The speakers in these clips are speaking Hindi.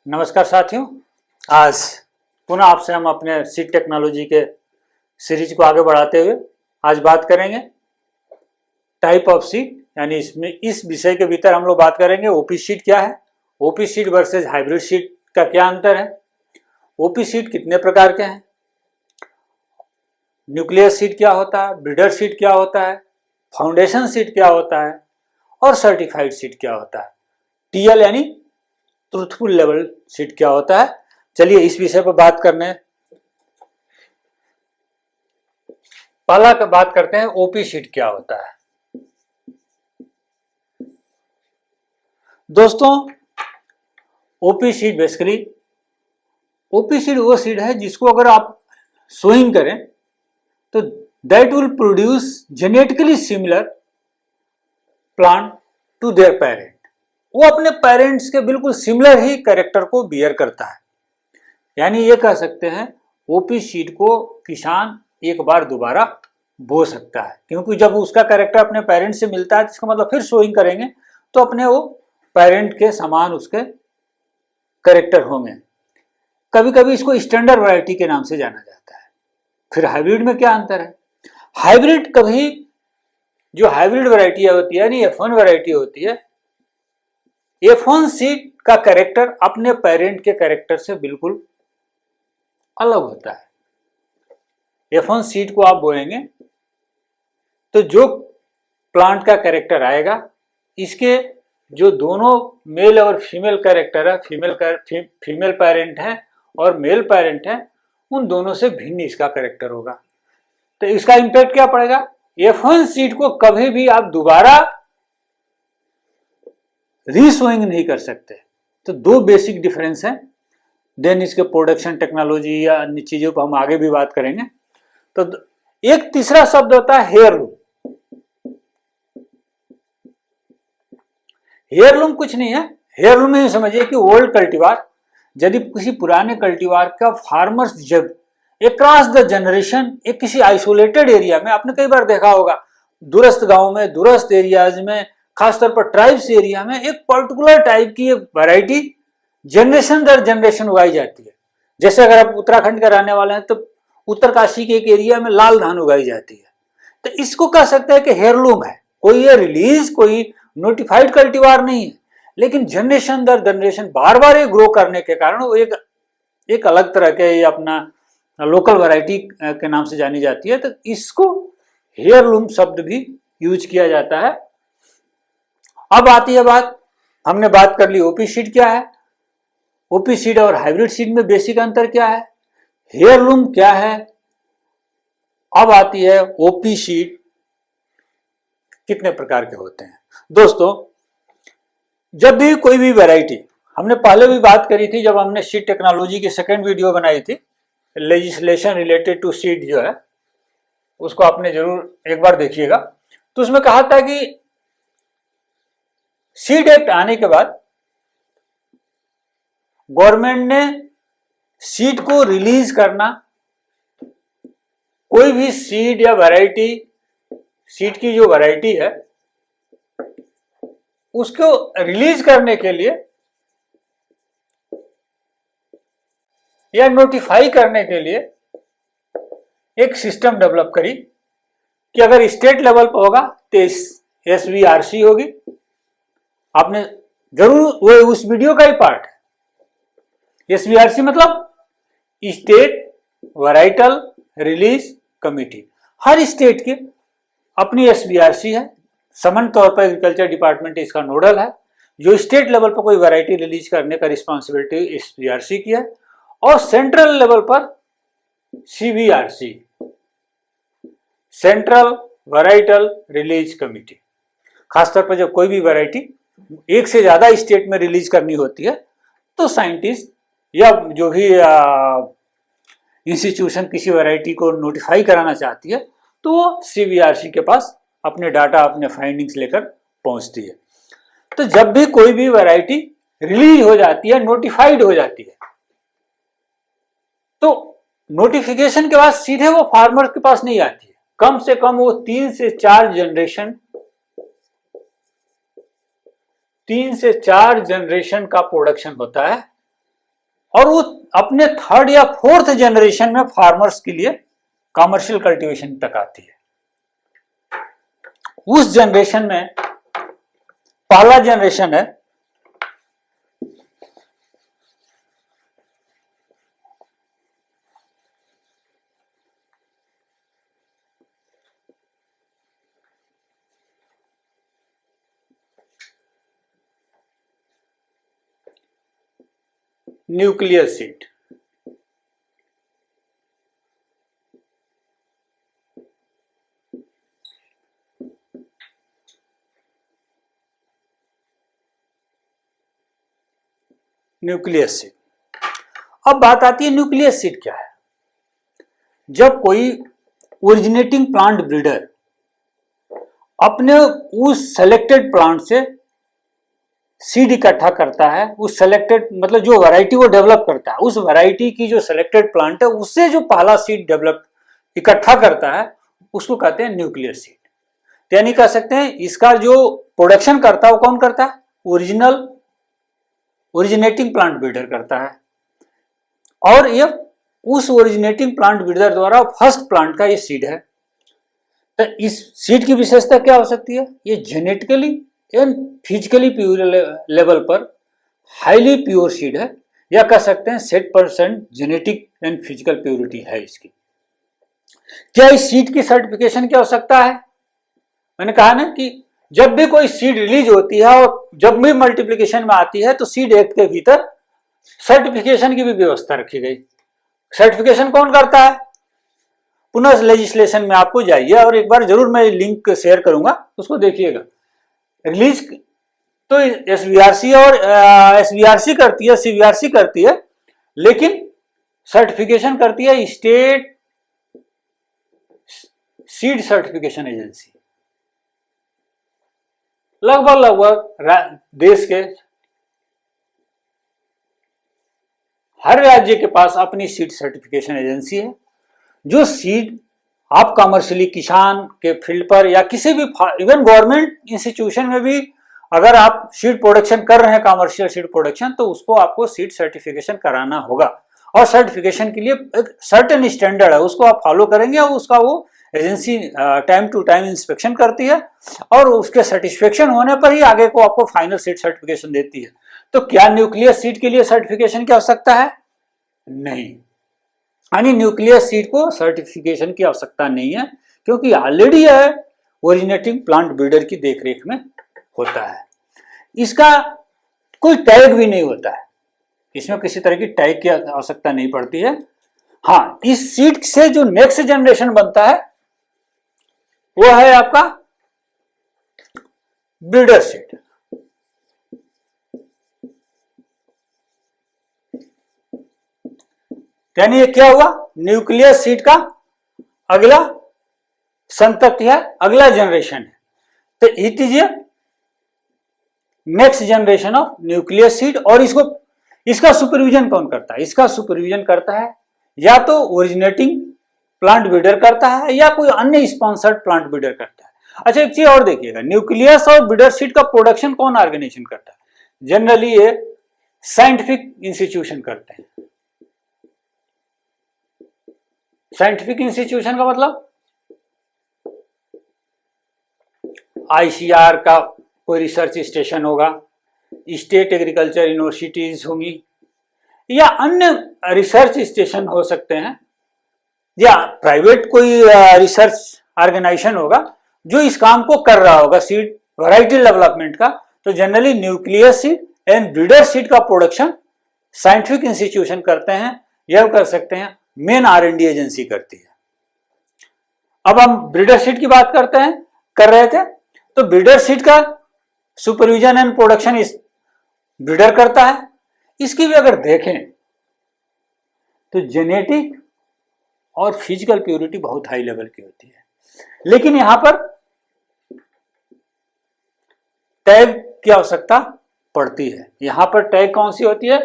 नमस्कार साथियों, आज पुनः आपसे हम अपने सीड टेक्नोलॉजी के सीरीज को आगे बढ़ाते हुए आज बात करेंगे टाइप ऑफ सीड। यानी इसमें इस विषय के भीतर हम लोग बात करेंगे ओपी सीड क्या है, OP seed versus hybrid seed का क्या अंतर है, ओपी सीड कितने प्रकार के हैं, न्यूक्लियर सीड क्या होता है, ब्रीडर सीड क्या होता है, फाउंडेशन सीड क्या होता है और सर्टिफाइड सीड क्या होता है, टीएल यानी ट्रूथफुल लेवल सीड क्या होता है। चलिए इस विषय पर बात करने पहला बात करते हैं ओपी सीड क्या होता है। दोस्तों, OP seed basically OP seed वो सीड है जिसको अगर आप सोइंग करें तो that will produce genetically similar plant to their parent. वो अपने पेरेंट्स के बिल्कुल सिमिलर ही कैरेक्टर को बियर करता है। यानी ये कह सकते हैं ओपी सीड को किसान एक बार दोबारा बो सकता है, क्योंकि जब उसका कैरेक्टर अपने पेरेंट से मिलता है तो इसका मतलब फिर सोइंग करेंगे तो अपने वो पेरेंट के समान उसके कैरेक्टर होंगे। कभी कभी इसको स्टैंडर्ड वैरायटी के नाम से जाना जाता है। फिर हाइब्रिड में क्या अंतर है? हाइब्रिड कभी जो हाइब्रिड वैरायटी होती है यानी F1 वैरायटी होती है, F1 सीड का कैरेक्टर अपने पेरेंट के कैरेक्टर से बिल्कुल अलग होता है। F1 सीड को आप बोएंगे तो जो प्लांट का कैरेक्टर आएगा, इसके जो दोनों मेल और फीमेल कैरेक्टर है, फीमेल पेरेंट है और मेल पेरेंट है, उन दोनों से भिन्न इसका कैरेक्टर होगा। तो इसका इंपैक्ट क्या पड़ेगा? F1 सीड को कभी भी आप दोबारा रीसोइंग नहीं कर सकते। तो दो बेसिक डिफरेंस है। देन इसके प्रोडक्शन टेक्नोलॉजी या अन्य चीजों पर हम आगे भी बात करेंगे। तो एक तीसरा शब्द होता है हेयरलूम। हेयरलूम कुछ नहीं है। हेयरलूम में समझिए कि ओल्ड कल्टीवार, यदि किसी पुराने कल्टीवार का फार्मर्स जब अक्रॉस द जनरेशन एक किसी आइसोलेटेड एरिया में, आपने कई बार देखा होगा दूरस्थ गांव में, दूरस्थ एरियाज में, खासतौर पर ट्राइब्स एरिया में एक पर्टिकुलर टाइप की वैरायटी जनरेशन दर जनरेशन उगाई जाती है। जैसे अगर आप उत्तराखंड के रहने वाले हैं तो उत्तरकाशी के एक एरिया में लाल धान उगाई जाती है। तो इसको कह सकते हैं कि हेयरलूम है। कोई ये रिलीज, कोई नोटिफाइड कल्टीवार नहीं है, लेकिन जनरेशन दर जनरेशन बार बार ये ग्रो करने के कारण वो एक अलग तरह के ये अपना लोकल वैरायटी के नाम से जानी जाती है। तो इसको हेयरलूम शब्द भी यूज किया जाता है। अब आती है बात, हमने बात कर ली ओपी सीड क्या है, ओपी सीड और हाइब्रिड सीड में बेसिक अंतर क्या है, हेयरलूम क्या है। अब आती है ओपी सीड कितने प्रकार के होते हैं। दोस्तों, जब भी कोई भी वैरायटी, हमने पहले भी बात करी थी जब हमने सीड टेक्नोलॉजी की सेकेंड वीडियो बनाई थी, लेजिस्लेशन रिलेटेड टू सीड जो है, उसको आपने जरूर एक बार देखिएगा। तो उसमें कहा था कि सीड एक्ट आने के बाद गवर्नमेंट ने सीड को रिलीज करना, कोई भी सीड या वैरायटी, सीड की जो वैरायटी है उसको रिलीज करने के लिए या नोटिफाई करने के लिए एक सिस्टम डेवलप करी कि अगर स्टेट लेवल पर होगा तो SVRC होगी। आपने जरूर, वो उस वीडियो का ही पार्ट है। SVRC मतलब स्टेट वैराइटल रिलीज कमिटी। हर स्टेट की अपनी SVRC है। समन तौर पर एग्रीकल्चर डिपार्टमेंट इसका नोडल है। जो स्टेट लेवल पर कोई वैरायटी रिलीज करने का रिस्पॉन्सिबिलिटी SVRC की है, और सेंट्रल लेवल पर CVRC, सेंट्रल वैराइटल रिलीज कमिटी। खासतौर पर जब कोई भी वैरायटी एक से ज्यादा स्टेट में रिलीज करनी होती है तो साइंटिस्ट या जो भी इंस्टीट्यूशन किसी वैरायटी को नोटिफाई कराना चाहती है तो वो CVRC के पास अपने डाटा, अपने फाइंडिंग्स लेकर पहुंचती है। तो जब भी कोई भी वैरायटी रिलीज हो जाती है, नोटिफाइड हो जाती है, तो नोटिफिकेशन के बाद सीधे वो फार्मर के पास नहीं आती है। कम से कम वो 3 से 4 जनरेशन का प्रोडक्शन होता है और वो अपने थर्ड या फोर्थ जनरेशन में फार्मर्स के लिए कमर्शियल कल्टीवेशन तक आती है। उस जनरेशन में पहला जनरेशन है न्यूक्लियर सीड। Nuclear seed. अब बात आती है न्यूक्लियर सीड क्या है। जब कोई ओरिजिनेटिंग प्लांट ब्रीडर अपने उस सेलेक्टेड प्लांट से सीड इकट्ठा करता है, उस सेलेक्टेड मतलब जो वैरायटी वो डेवलप करता है, उस वैरायटी की जो सेलेक्टेड प्लांट है उससे जो पहला सीड डेवलप इकट्ठा करता है उसको कहते हैं न्यूक्लियर सीड। तो यानी कह सकते हैं इसका जो प्रोडक्शन करता है वो कौन करता है, ओरिजिनेटिंग प्लांट ब्रीडर करता है। और ये उस ओरिजिनेटिंग प्लांट ब्रीडर द्वारा फर्स्ट प्लांट का ये सीड है। तो इस सीड की विशेषता क्या हो सकती है, ये genetically and physically pure level पर हाईली प्योर सीड है, या कह सकते हैं 100% जेनेटिक एंड फिजिकल प्योरिटी है इसकी। क्या इस सीड की सर्टिफिकेशन की आवश्यकता है? मैंने कहा ना कि जब भी कोई सीड रिलीज होती है और जब भी मल्टीप्लिकेशन में आती है तो सीड एक्ट के भीतर सर्टिफिकेशन की भी व्यवस्था रखी गई। सर्टिफिकेशन कौन करता है? पुनः लेजिस्लेशन में आपको जाइए और एक बार जरूर मैं लिंक शेयर करूंगा, उसको देखिएगा। रिलीज तो एसवीआरसी और एसवीआरसी करती है, सीवीआरसी करती है, लेकिन सर्टिफिकेशन करती है स्टेट सीड सर्टिफिकेशन एजेंसी। लगभग देश के हर राज्य के पास अपनी सीड सर्टिफिकेशन एजेंसी है, जो सीड आप कमर्शियली किसान के फील्ड पर या किसी भी इवन गवर्नमेंट इंस्टीट्यूशन में भी अगर आप सीड प्रोडक्शन कर रहे हैं, कमर्शियल सीड प्रोडक्शन, तो उसको आपको सीड सर्टिफिकेशन कराना होगा। और सर्टिफिकेशन के लिए एक सर्टेन स्टैंडर्ड है, उसको आप फॉलो करेंगे और उसका वो agency time to time inspection करती है और उसके सेटिस्फेक्शन होने पर ही आगे को आपको फाइनल सीड सर्टिफिकेशन देती है। तो क्या न्यूक्लियर सीड के लिए सर्टिफिकेशन की आवश्यकता है? नहीं, यानी न्यूक्लियर सीड को सर्टिफिकेशन की आवश्यकता नहीं है, क्योंकि ऑलरेडी है ओरिजिनेटिंग प्लांट ब्रीडर की देखरेख में होता है। इसका कोई टैग भी नहीं होता है, इसमें किसी तरह की टैग की आवश्यकता नहीं पड़ती है। हाँ, इस सीड से जो नेक्स्ट जनरेशन बनता है वो है आपका ब्रीडर सीड। यानी ये क्या हुआ, न्यूक्लियर सीड का अगला संतति है, अगला जनरेशन है। तो it is A next generation of nuclear seed. और इसका सुपरविजन कौन करता है? इसका सुपरविजन करता है या तो ओरिजिनेटिंग प्लांट ब्रीडर करता है या कोई अन्य स्पॉन्सर्ड प्लांट ब्रीडर करता है। अच्छा, एक चीज और देखिएगा, न्यूक्लियस और ब्रीडर सीड का प्रोडक्शन कौन ऑर्गेनाइजेशन करता है? जनरली ये साइंटिफिक इंस्टीट्यूशन करते हैं। साइंटिफिक इंस्टीट्यूशन का मतलब आईसीआर का कोई रिसर्च स्टेशन होगा, स्टेट एग्रीकल्चर यूनिवर्सिटीज होंगी, या अन्य रिसर्च स्टेशन हो सकते हैं, या प्राइवेट कोई रिसर्च ऑर्गेनाइजेशन होगा जो इस काम को कर रहा होगा सीड वैरायटी डेवलपमेंट का। तो generally nuclear seed and breeder seed का प्रोडक्शन साइंटिफिक इंस्टीट्यूशन करते हैं, यह कर सकते हैं मेन R&D एजेंसी करती है। अब हम ब्रीडर सीड की बात कर रहे थे, तो ब्रीडर सीड का सुपरविजन एंड प्रोडक्शन इस ब्रीडर करता है। इसकी भी अगर देखें तो जेनेटिक और फिजिकल प्योरिटी बहुत हाई लेवल की होती है, लेकिन यहां पर टैग की आवश्यकता पड़ती है। यहां पर टैग कौन सी होती है?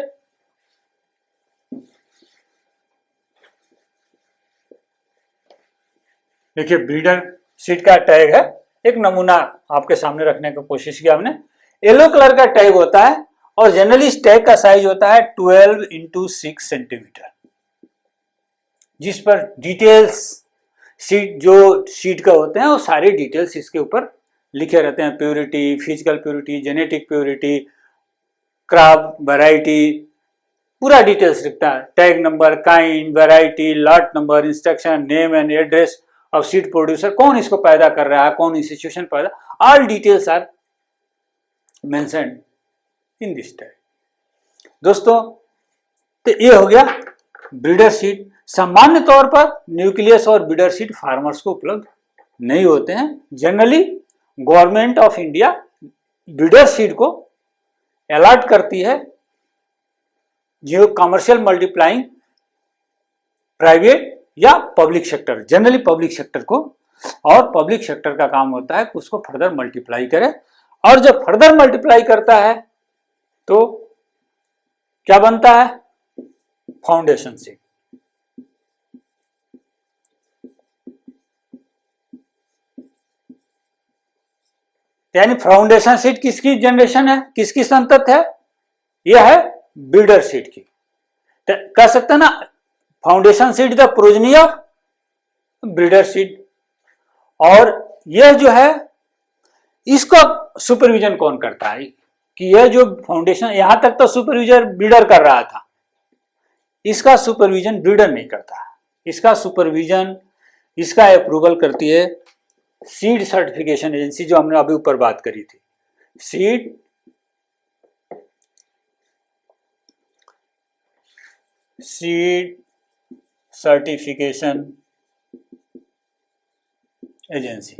देखिए, ब्रीडर सीड का टैग है, एक नमूना आपके सामने रखने की कोशिश किया हमने। येलो कलर का टैग होता है और जनरली स्टैक का साइज होता है 12 इंटू 6 सेंटीमीटर, जिस पर डिटेल्स शीट जो शीट का होते हैं वो सारे डिटेल्स इसके ऊपर लिखे रहते हैं। Purity, physical purity, genetic purity, crop variety, पूरा डिटेल्स लिखता है। Tag number, kind, variety, lot number, instruction, name and address of seed producer, कौन इसको पैदा कर रहा है, कौन इंस्टीट्यूशन पैदा, all details are mentioned in this tag. दोस्तों, तो ये हो गया ब्रीडर सीड। सामान्य तौर पर न्यूक्लियस और ब्रीडर सीड फार्मर्स को उपलब्ध नहीं होते हैं। Generally government of India breeder seed को अलॉट करती है जो कमर्शियल मल्टीप्लाइंग प्राइवेट या public sector, generally public sector को, और पब्लिक सेक्टर का काम होता है कि उसको फर्दर मल्टीप्लाई करे, और जब फर्दर मल्टीप्लाई करता है तो क्या बनता है, फाउंडेशन सीड। यानी फाउंडेशन सीड किसकी जनरेशन है, किसकी संतत है, यह है ब्रीडर सीड की। तो कह सकते हैं ना, foundation seed the progeny of breeder seed. और यह जो है इसका सुपरविजन कौन करता है, कि यह जो फाउंडेशन, यहां तक तो सुपरविजन ब्रीडर कर रहा था, इसका सुपरविजन ब्रीडर नहीं करता। इसका सुपरविजन, इसका अप्रूवल करती है सीड सर्टिफिकेशन एजेंसी, जो हमने अभी ऊपर बात करी थी, सीड सर्टिफिकेशन एजेंसी।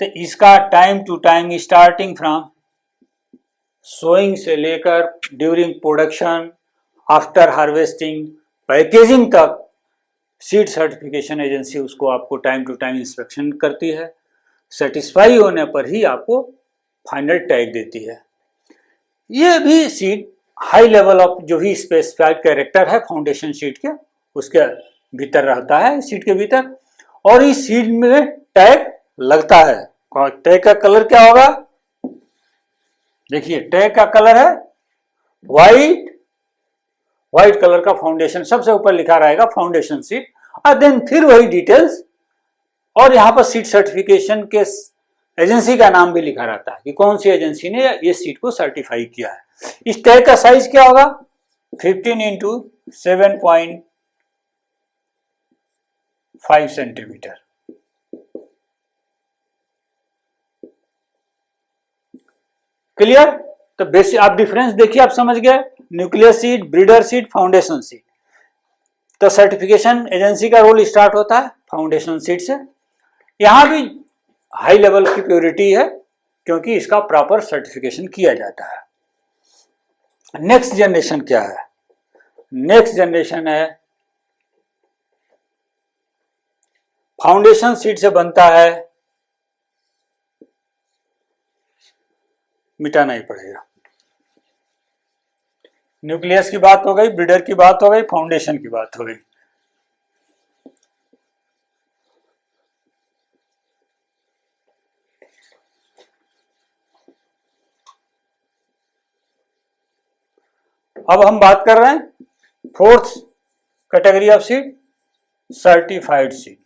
तो इसका time to time starting from sowing से लेकर during production, after harvesting, packaging तक सीड सर्टिफिकेशन एजेंसी उसको आपको टाइम टू टाइम इंस्पेक्शन करती है। सेटिस्फाई होने पर ही आपको फाइनल टैग देती है। ये भी सीड हाई लेवल ऑफ जो भी स्पेसिफाइड कैरेक्टर है फाउंडेशन सीड के, उसके भीतर रहता है, सीड के भीतर, और इस सीड में टैग लगता है। टैग का कलर क्या होगा, देखिए टैग का कलर है व्हाइट कलर का फाउंडेशन, सबसे ऊपर लिखा रहेगा फाउंडेशन सीड, और देन फिर वही डिटेल्स, और यहाँ पर सीड सर्टिफिकेशन के एजेंसी का नाम भी लिखा रहता है कि कौन सी एजेंसी ने ये सीड को सर्टिफाई किया है। इस टैग का साइज क्या होगा, 15 इंटू 7.5 सेंटीमीटर। क्लियर। तो बेसिक आप डिफरेंस देखिए, आप समझ गए, nucleus seed, breeder seed, foundation seed. तो सर्टिफिकेशन एजेंसी का रोल स्टार्ट होता है फाउंडेशन सीड से। यहां भी हाई लेवल की प्योरिटी है क्योंकि इसका प्रॉपर सर्टिफिकेशन किया जाता है। नेक्स्ट जनरेशन क्या है, नेक्स्ट जनरेशन है फाउंडेशन सीड से बनता है, मिटाना ही पड़ेगा। न्यूक्लियस की बात हो गई, ब्रीडर की बात हो गई, फाउंडेशन की बात हो गई। अब हम बात कर रहे हैं fourth category of seed, certified seed.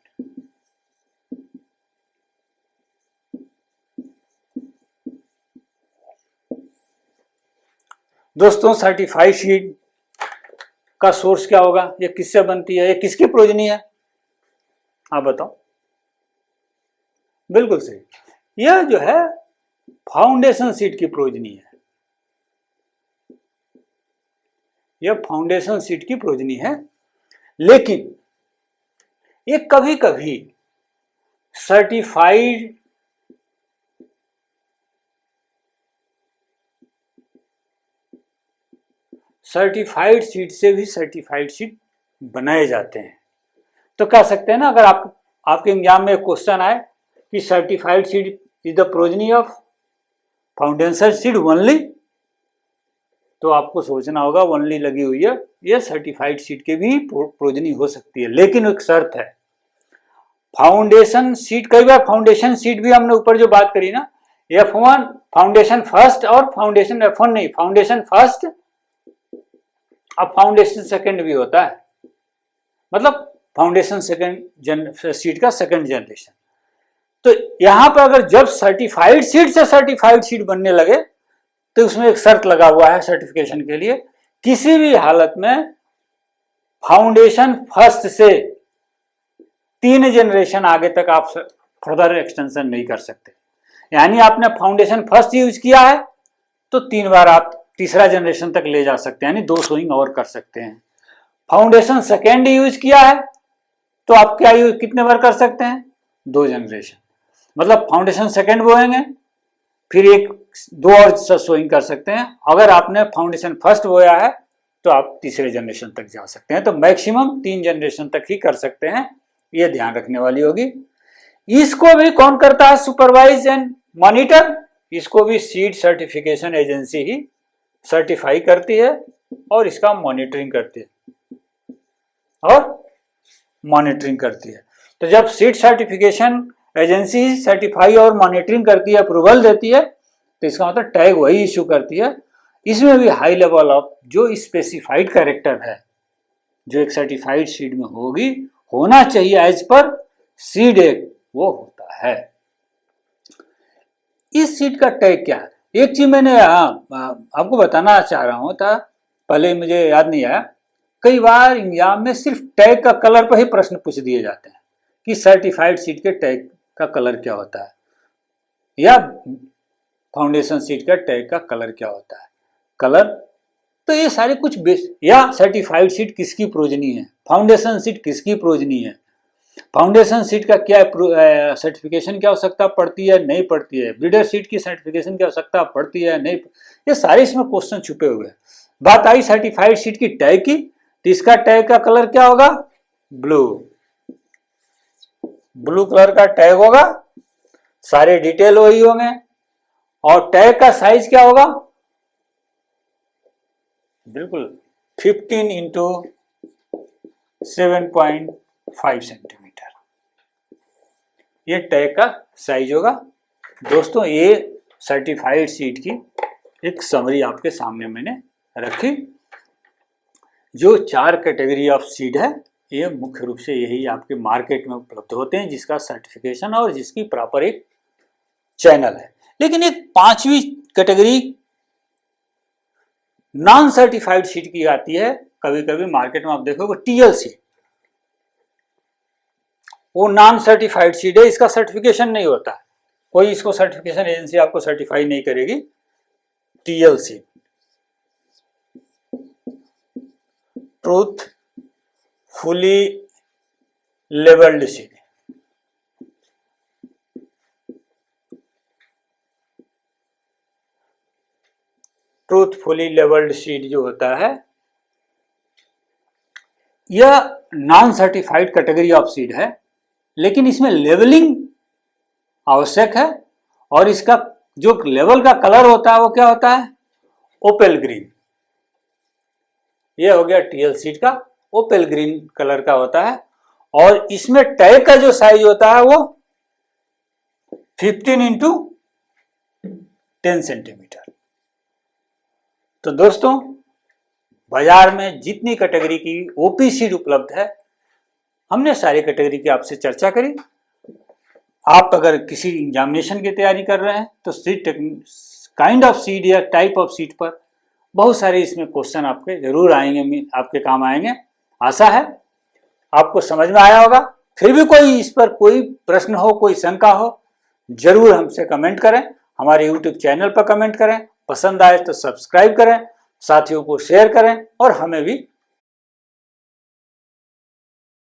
दोस्तों, सर्टिफाइड सीड का सोर्स क्या होगा, ये किससे बनती है, ये किसकी प्रोजनी है, आप बताओ। बिल्कुल सही, यह जो है फाउंडेशन सीड की प्रोजनी है, यह फाउंडेशन सीड की प्रोजनी है। लेकिन ये कभी कभी सर्टिफाइड सीड से भी सर्टिफाइड सीड बनाए जाते हैं। तो कह सकते हैं ना, अगर आपके एग्जाम में क्वेश्चन आए कि certified seed is the progeny of foundation seed only, तो आपको सोचना होगा ओनली लगी हुई है, ये सर्टिफाइड सीड के भी प्रोजनी हो सकती है। लेकिन एक शर्त है, फाउंडेशन सीड, कई बार फाउंडेशन सीड भी हमने ऊपर जो बात करी ना, F1 फाउंडेशन फर्स्ट और फाउंडेशन F1 नहीं, फाउंडेशन फर्स्ट अब फाउंडेशन सेकंड भी होता है, मतलब फाउंडेशन सेकंड सीड का सेकंड जनरेशन। तो यहां पर अगर जब सर्टिफाइड सीड से सर्टिफाइड सीड बनने लगे तो उसमें एक शर्त लगा हुआ है सर्टिफिकेशन के लिए, किसी भी हालत में फाउंडेशन फर्स्ट से 3 जनरेशन आगे तक आप फर्दर एक्सटेंशन नहीं कर सकते। यानी आपने फाउंडेशन फर्स्ट यूज किया है तो 3 बार आप तीसरा जनरेशन तक ले जा सकते हैं, यानी 2 सोइंग और कर सकते हैं। फाउंडेशन सेकेंड यूज किया है तो आप क्या यूज कितने बार कर सकते हैं? 2 जनरेशन, मतलब फाउंडेशन सेकेंड बोएंगे फिर 2 और सोइंग कर सकते हैं। अगर आपने फाउंडेशन फर्स्ट बोया है तो आप तीसरे जनरेशन तक जा सकते हैं। तो मैक्सिमम 3 जनरेशन तक ही कर सकते हैं, ये ध्यान रखने वाली होगी। इसको भी कौन करता है? Supervise and monitor. इसको भी सीड सर्टिफिकेशन एजेंसी ही सर्टिफाई करती है और इसका मॉनिटरिंग करती है तो जब सीड सर्टिफिकेशन एजेंसी सर्टिफाई और मॉनिटरिंग करती है, अप्रूवल देती है, तो इसका मतलब टैग वही इश्यू करती है। इसमें भी हाई लेवल ऑफ जो स्पेसिफाइड कैरेक्टर है जो एक सर्टिफाइड सीड में होना चाहिए एज पर सीड एक्ट, वो होता है। इस सीड का टैग क्या है? एक चीज मैंने आपको बताना चाह रहा हूं था, पहले मुझे याद नहीं आया। कई बार एग्जाम में सिर्फ टैग का कलर पर ही प्रश्न पूछ दिए जाते हैं कि सर्टिफाइड सीड के टैग का कलर क्या होता है, या फाउंडेशन सीड का टैग का कलर क्या होता है। कलर तो ये सारे कुछ बेस, या सर्टिफाइड सीड किसकी प्रोजनी है, फाउंडेशन सीड किसकी प्रोजनी है, फाउंडेशन सीड का क्या सर्टिफिकेशन की आवश्यकता पड़ती है नहीं पड़ती है, ब्रीडर सीड की सर्टिफिकेशन की आवश्यकता पड़ती है नहीं, ये सारे इसमें क्वेश्चन छुपे हुए हैं। बात आई सर्टिफाइड सीड की टैग की, तो इसका टैग का कलर क्या होगा? ब्लू कलर का टैग होगा, सारे डिटेल वही होंगे। और टैग का साइज क्या होगा? बिल्कुल 15 इंटू 7.5 सेंटीमीटर, ये टैग का साइज होगा। दोस्तों ये सर्टिफाइड सीड की एक समरी आपके सामने मैंने रखी। जो 4 कैटेगरी ऑफ सीड है, ये मुख्य रूप से यही आपके मार्केट में उपलब्ध होते हैं, जिसका सर्टिफिकेशन और जिसकी प्रॉपर एक चैनल है। लेकिन एक 5वीं कैटेगरी नॉन सर्टिफाइड सीड की आती है। कभी कभी मार्केट में आप देखोगे टीएल सीड, वो नॉन सर्टिफाइड सीड है, इसका सर्टिफिकेशन नहीं होता है, कोई इसको सर्टिफिकेशन एजेंसी आपको सर्टिफाई नहीं करेगी। TL seed, truth fully labelled seed, truthfully labelled seed जो होता है, यह non certified category of seed है, लेकिन इसमें लेवलिंग आवश्यक है। और इसका जो लेवल का कलर होता है वो क्या होता है? Opal green. यह हो गया टीएल सीड का, ओपेल ग्रीन कलर का होता है। और इसमें टैग का जो साइज होता है वो 15 इंटू 10 सेंटीमीटर। तो दोस्तों बाजार में जितनी कैटेगरी की ओपी सीड उपलब्ध है, हमने सारी कैटेगरी की आपसे चर्चा करी। आप अगर किसी एग्जामिनेशन की तैयारी कर रहे हैं तो सीड काइंड ऑफ सीड या टाइप ऑफ सीड पर बहुत सारे इसमें क्वेश्चन आपके जरूर आएंगे, आपके काम आएंगे। आशा है आपको समझ में आया होगा। फिर भी कोई इस पर कोई प्रश्न हो, कोई शंका हो, जरूर हमसे कमेंट करें, हमारे YouTube चैनल पर कमेंट करें, पसंद आए तो सब्सक्राइब करें, साथियों को शेयर करें और हमें भी